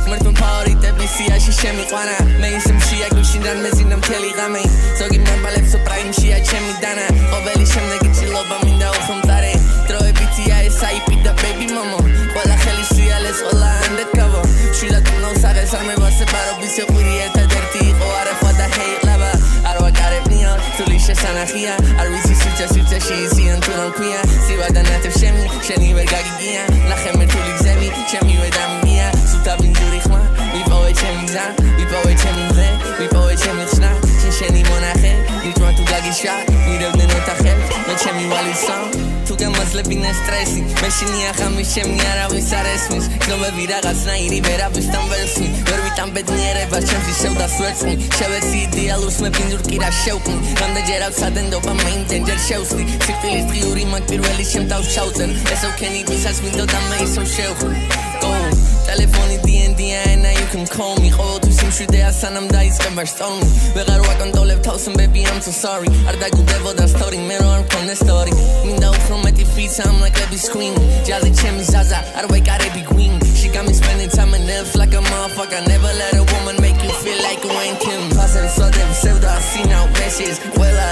Mărtul favorite bisiași și mi coana Mei sunt și ea și dan me zinam teli gamei Zogi man balep sopraim și ea ce mi dana Oveli și ne gici loba minda o fum tare Troe bitia e sai pida baby mama Ola heli și ales ola undercover Și la tu nu sare să me va separo bisio curieta derti o are foda hey lava Arwa care vnia tu lișe sanahia Arwisi sucha și si într un cuia Si va da natev shemi sheni verga gigia La hemer tu lixemi shemi vedam mia Suta vinduri khma mi poe shemi za mi poe shemi ble mi poe shemi khna sheni monache Nitma tu gagisha mirevne notache me shemi walisam Tu ga mazlebine stresi me shinia khami shemi aravis aresmis No me vi ragats nairi vera vistam versmi Ver vitam bedniereba shemsi shevda swetsmi Shevesi idealus me pindur kira shevkmi Ramdeჯერავს სადენდობა მე იმდენჯერ შევსვი სიკვდილის დღიური მაგ პირველი შემთავს ჩავწერ ესო ქენი ვისაც მინდოდა მე ისო შევხვი Go ტელეფონი DND-ა and you can call me ყოველთვის იმშვიდეა სანამ დაიწყება შტორმი ვეღარ ვაკონტროლებ თავს baby I'm so sorry არ დაგუდებოდა story მე რო არ მქონე story მინდა უფრო მეტი ფიცა I'm like let me scream ჯაზი ჩემი ზაზა არ ვეკარები queen She got me spending time in nerves like a motherfucker Never let a woman make you feel like a Wayne Kim ფასებს ვადებ სევდა სინაու მესის ყველა